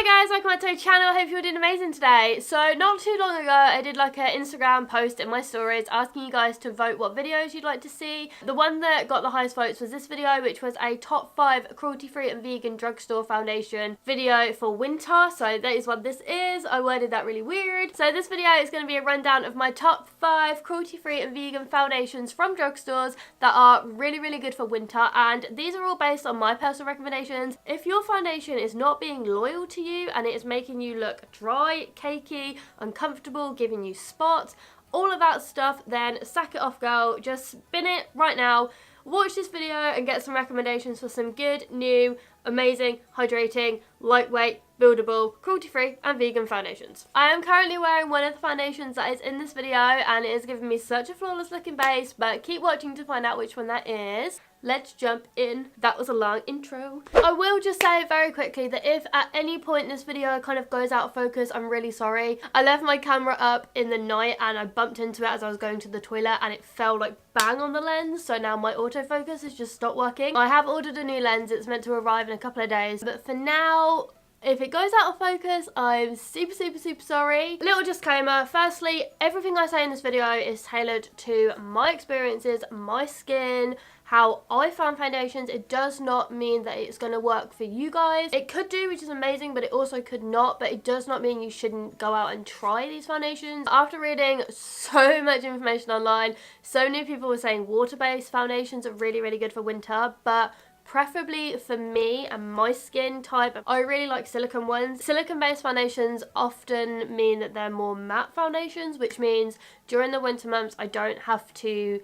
Hi guys, welcome back to my channel. I hope you're doing amazing today. So not too long ago I did like an Instagram post in my stories asking you guys to vote what videos you'd like to see. The one that got the highest votes was this video, which was a top 5 cruelty-free and vegan drugstore foundation video for winter. So that is what this is. I worded that really weird. So this video is going to be a rundown of my top 5 cruelty-free and vegan foundations from drugstores that are really good for winter, and these are all based on my personal recommendations. If your foundation is not being loyal to you and it is making you look dry, cakey, uncomfortable, giving you spots, all of that stuff, then sack it off, girl. Just spin it right now, watch this video and get some recommendations for some good, new, amazing, hydrating, lightweight, buildable, cruelty-free and vegan foundations. I am currently wearing one of the foundations that is in this video and it is giving me such a flawless looking base, but keep watching to find out which one that is. Let's jump in. That was a long intro. I will just say very quickly that if at any point this video kind of goes out of focus, I'm really sorry. I left my camera up in the night and I bumped into it as I was going to the toilet and it fell like bang on the lens, so now my autofocus has just stopped working. I have ordered a new lens. It's meant to arrive in a couple of days, but for now, if it goes out of focus, I'm super sorry. Little disclaimer, firstly, everything I say in this video is tailored to my experiences, my skin, how I found foundations. It does not mean that it's going to work for you guys. It could do, which is amazing, but it also could not. But it does not mean you shouldn't go out and try these foundations. After reading so much information online, so many people were saying water-based foundations are really good for winter, but preferably for me and my skin type, I really like silicone ones. Silicone-based foundations often mean that they're more matte foundations, which means during the winter months I don't have to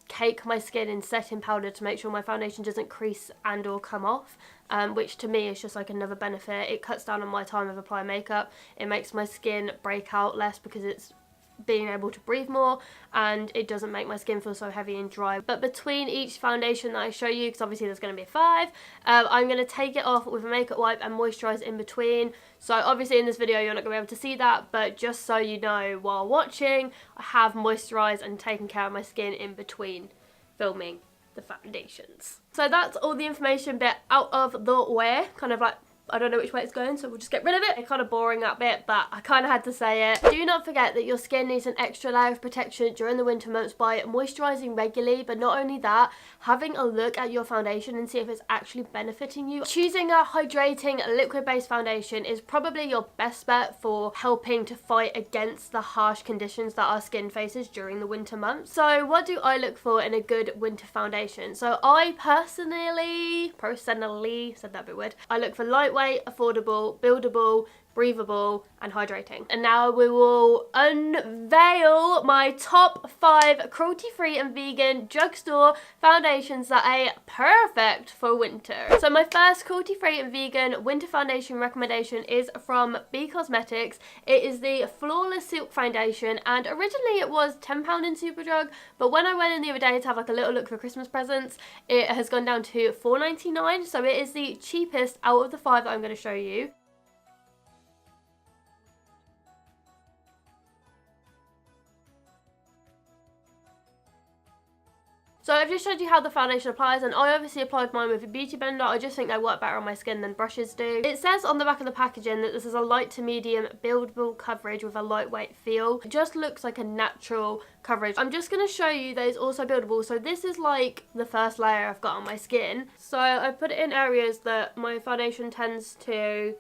cake my skin in setting powder to make sure my foundation doesn't crease and or come off, which to me is just like another benefit. It cuts down on my time of applying makeup. It makes my skin break out less because it's being able to breathe more, and it doesn't make my skin feel so heavy and dry. But between each foundation that I show you, because obviously there's going to be 5, I'm going to take it off with a makeup wipe and moisturise in between. So obviously in this video you're not going to be able to see that, but just so you know while watching, I have moisturised and taken care of my skin in between filming the foundations. So that's all the information bit out of the way, kind of like, I don't know which way it's going, so we'll just get rid of it. It's kind of boring, that bit, but I kind of had to say it. Do not forget that your skin needs an extra layer of protection during the winter months by moisturising regularly, but not only that, having a look at your foundation and see if it's actually benefiting you. Choosing a hydrating liquid-based foundation is probably your best bet for helping to fight against the harsh conditions that our skin faces during the winter months. So what do I look for in a good winter foundation? So I personally, said that a bit weird, I look for lightweight, affordable, buildable, breathable and hydrating. And now we will unveil my top 5 cruelty-free and vegan drugstore foundations that are perfect for winter. So my first cruelty-free and vegan winter foundation recommendation is from b.cosmetics. It is the Flawless Silk Foundation, and originally it was £10 in Superdrug, but when I went in the other day to have like a little look for Christmas presents, it has gone down to £4.99, so it is the cheapest out of the 5 that I'm going to show you. So I've just showed you how the foundation applies, and I obviously applied mine with a beauty blender. I just think they work better on my skin than brushes do. It says on the back of the packaging that this is a light to medium buildable coverage with a lightweight feel. It just looks like a natural coverage. I'm just going to show you that it's also buildable. So this is like the first layer I've got on my skin. So I put it in areas that my foundation tends to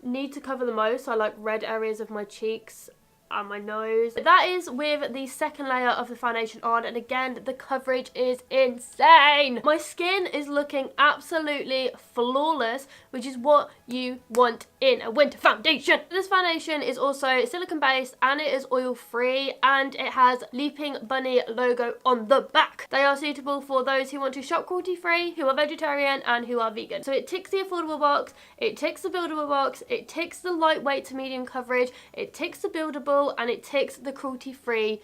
need to cover the most. So like red areas of my cheeks and my nose. That is with the second layer of the foundation on, and again the coverage is insane. My skin is looking absolutely flawless, which is what you want in a winter foundation. This foundation is also silicone based and it is oil free, and it has Leaping Bunny logo on the back. They are suitable for those who want to shop cruelty free, who are vegetarian and who are vegan. So it ticks the affordable box, it ticks the buildable box, it ticks the lightweight to medium coverage, it ticks the buildable, and it ticks the cruelty-free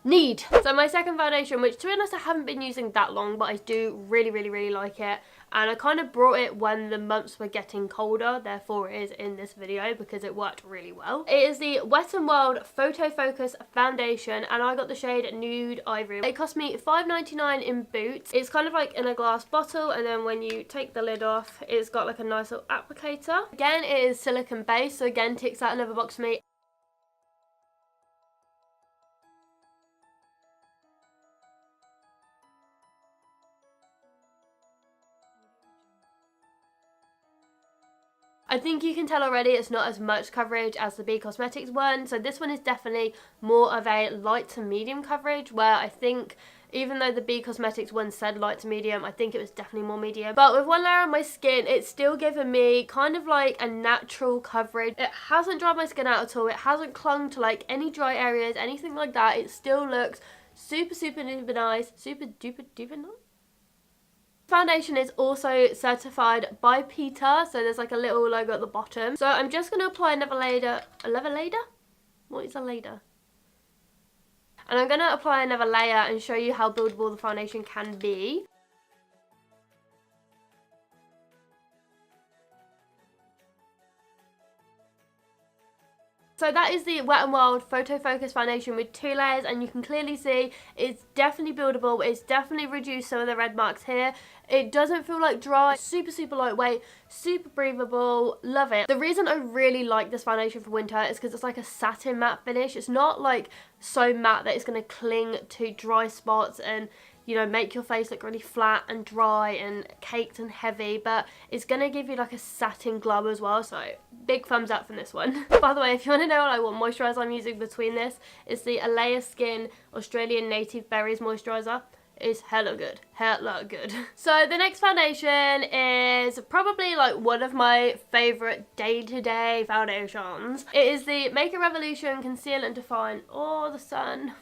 need. So my second foundation, which to be honest I haven't been using that long, but I do really like it, and I kind of brought it when the months were getting colder, therefore it is in this video because it worked really well. It is the Wet n Wild Photofocus Foundation, and I got the shade Nude Ivory. It cost me $5.99 in Boots. It's kind of like in a glass bottle, and then when you take the lid off, it's got like a nice little applicator. Again, it is silicone based, so again ticks out another box for me. I think you can tell already it's not as much coverage as the b.cosmetics one, so this one is definitely more of a light to medium coverage, where I think even though the b.cosmetics one said light to medium, I think it was definitely more medium. But with one layer on my skin, it's still given me kind of like a natural coverage. It hasn't dried my skin out at all, it hasn't clung to like any dry areas, anything like that. It still looks super duper nice, super duper nice. Foundation is also certified by PETA, so there's like a little logo at the bottom. So I'm just going to apply another layer. What is a layer? And I'm going to apply another layer and show you how buildable the foundation can be. So that is the Wet n Wild Photofocus Foundation with 2 layers, and you can clearly see it's definitely buildable. It's definitely reduced some of the red marks here. It doesn't feel like dry, super lightweight, super breathable, love it. The reason I really like this foundation for winter is because it's like a satin matte finish. It's not like so matte that it's going to cling to dry spots and, you know, make your face look really flat and dry and caked and heavy, but it's going to give you like a satin glow as well, so big thumbs up from this one. By the way, if you want to know what moisturiser I'm using between this, it's the Alea Skin Australian Native Berries Moisturiser. It's hella good, hella good. So the next foundation is probably like one of my favourite day-to-day foundations. It is the Make a Revolution Conceal and Define, oh the sun.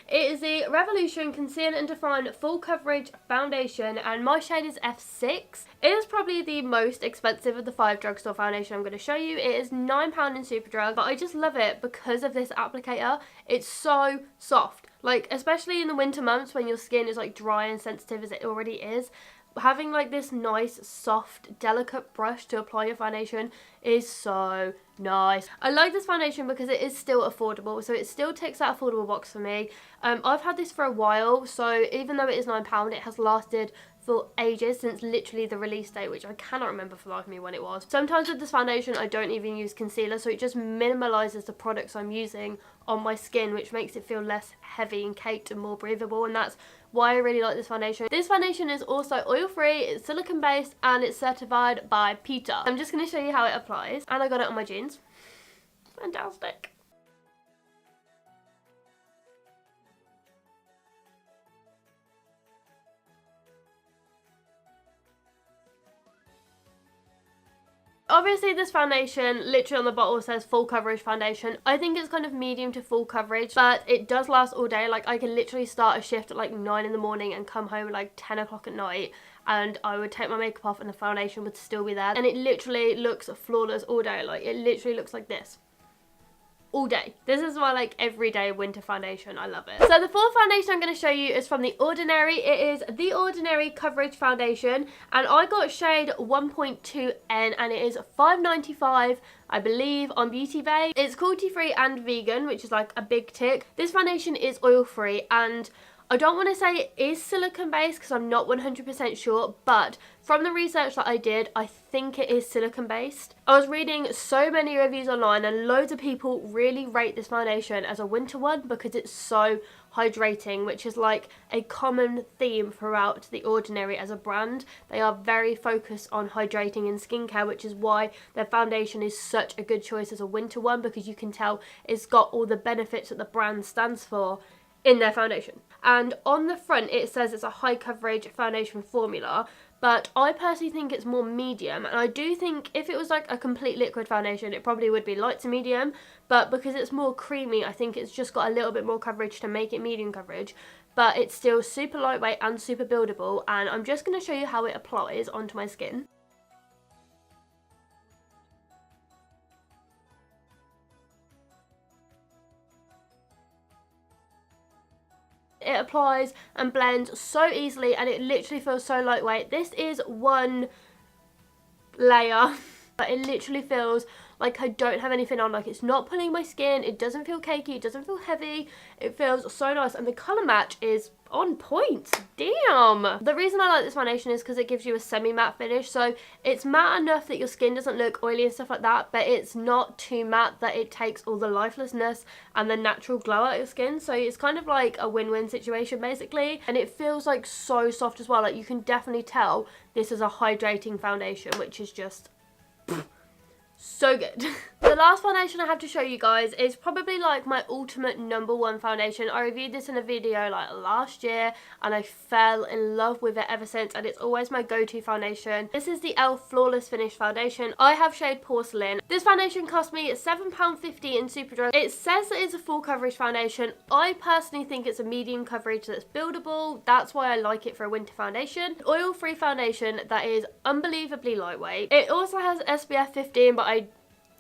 It is the Revolution Conceal and Define Full Coverage Foundation, and my shade is F6. It is probably the most expensive of the 5 drugstore foundation I'm going to show you. It is £9 in Superdrug, but I just love it because of this applicator. It's so soft, like especially in the winter months when your skin is like dry and sensitive as it already is. Having like this nice soft delicate brush to apply your foundation is so nice. I like this foundation because it is still affordable, so it still ticks that affordable box for me. I've had this for a while, so even though it is £9, it has lasted for ages, since literally the release date, which I cannot remember for the life of me when it was. Sometimes with this foundation I don't even use concealer, so it just minimalises the products I'm using on my skin, which makes it feel less heavy and caked and more breathable, and that's why I really like this foundation. This foundation is also oil free, it's silicone based, and it's certified by PETA. I'm just going to show you how it applies, and I got it on my jeans. Fantastic. Obviously this foundation literally on the bottle says full coverage foundation. I think it's kind of medium to full coverage, but it does last all day. Like I can literally start a shift at like 9 in the morning and come home at like 10 o'clock at night, and I would take my makeup off and the foundation would still be there, and it literally looks flawless all day. Like it literally looks like this all day. This is my like everyday winter foundation. I love it. So the fourth foundation I'm going to show you is from The Ordinary. It is The Ordinary Coverage Foundation, and I got shade 1.2N, and it is $5.95 I believe on Beauty Bay. It's cruelty-free and vegan, which is like a big tick. This foundation is oil free, and I don't want to say it is silicone based because I'm not 100% sure, but from the research that I did, I think it is silicone based. I was reading so many reviews online, and loads of people really rate this foundation as a winter one because it's so hydrating, which is like a common theme throughout The Ordinary as a brand. They are very focused on hydrating and skincare, which is why their foundation is such a good choice as a winter one, because you can tell it's got all the benefits that the brand stands for in their foundation. And on the front it says it's a high coverage foundation formula, but I personally think it's more medium, and I do think if it was like a complete liquid foundation it probably would be light to medium, but because it's more creamy I think it's just got a little bit more coverage to make it medium coverage, but it's still super lightweight and super buildable, and I'm just going to show you how it applies onto my skin. It applies and blends so easily, and it literally feels so lightweight. This is one layer, but it literally feels like I don't have anything on. Like, it's not pulling my skin, it doesn't feel cakey, it doesn't feel heavy, it feels so nice, and the colour match is on point. Damn! The reason I like this foundation is because it gives you a semi-matte finish, so it's matte enough that your skin doesn't look oily and stuff like that, but it's not too matte that it takes all the lifelessness and the natural glow out of your skin. So it's kind of like a win-win situation basically, and it feels like so soft as well. Like, you can definitely tell this is a hydrating foundation, which is just so good. The last foundation I have to show you guys is probably like my ultimate #1 foundation. I reviewed this in a video like last year and I fell in love with it ever since, and it's always my go-to foundation. This is the e.l.f. Flawless Finish Foundation. I have shade Porcelain. This foundation cost me £7.50 in Superdrug. It says that it's a full coverage foundation. I personally think it's a medium coverage that's buildable. That's why I like it for a winter foundation. Oil-free foundation that is unbelievably lightweight. It also has SPF 15, but I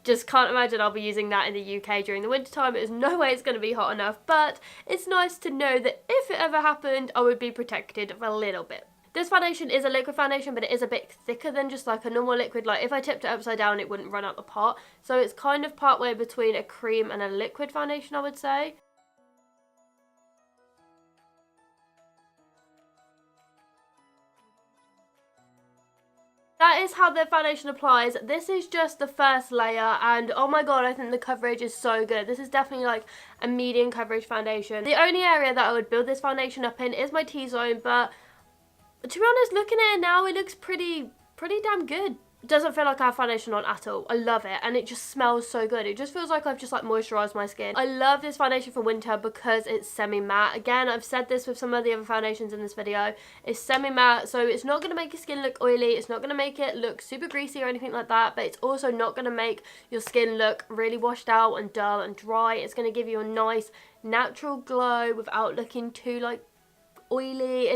just can't imagine I'll be using that in the UK during the winter time. There's no way it's going to be hot enough, but it's nice to know that if it ever happened, I would be protected for a little bit. This foundation is a liquid foundation, but it is a bit thicker than just like a normal liquid. Like, if I tipped it upside down, it wouldn't run out the pot. So it's kind of partway between a cream and a liquid foundation, I would say. That is how the foundation applies. This is just the first layer, and oh my god, I think the coverage is so good. This is definitely like a medium coverage foundation. The only area that I would build this foundation up in is my T-zone, but to be honest, looking at it now, it looks pretty damn good. It doesn't feel like I have foundation on at all. I love it, and it just smells so good. It just feels like I've just like moisturised my skin. I love this foundation for winter because it's semi-matte. Again, I've said this with some of the other foundations in this video. It's semi-matte, so it's not going to make your skin look oily. It's not going to make it look super greasy or anything like that, but it's also not going to make your skin look really washed out and dull and dry. It's going to give you a nice natural glow without looking too like oily.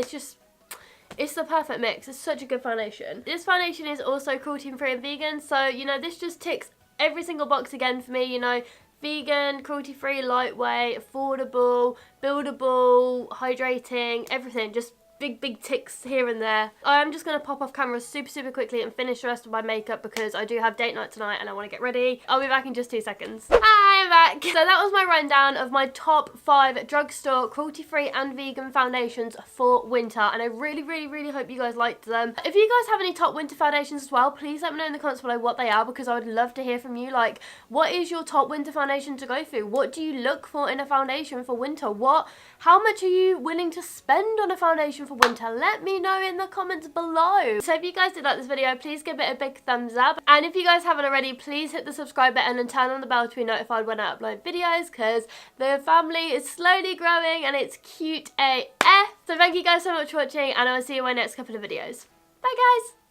It's the perfect mix. It's such a good foundation. This foundation is also cruelty-free and vegan, so, you know, this just ticks every single box again for me, you know. Vegan, cruelty-free, lightweight, affordable, buildable, hydrating, everything. Just big ticks here and there. I'm just going to pop off camera super quickly and finish the rest of my makeup because I do have date night tonight and I want to get ready. I'll be back in just 2 seconds. Hi, I'm back. So that was my rundown of my top 5 drugstore cruelty-free and vegan foundations for winter, and I really hope you guys liked them. If you guys have any top winter foundations as well, please let me know in the comments below what they are, because I would love to hear from you. Like, what is your top winter foundation to go through? What do you look for in a foundation for winter? How much are you willing to spend on a foundation for winter? Let me know in the comments below. So if you guys did like this video, please give it a big thumbs up, and if you guys haven't already, please hit the subscribe button and turn on the bell to be notified when I upload videos, because the family is slowly growing and it's cute AF. So thank you guys so much for watching, and I will see you in my next couple of videos. Bye guys!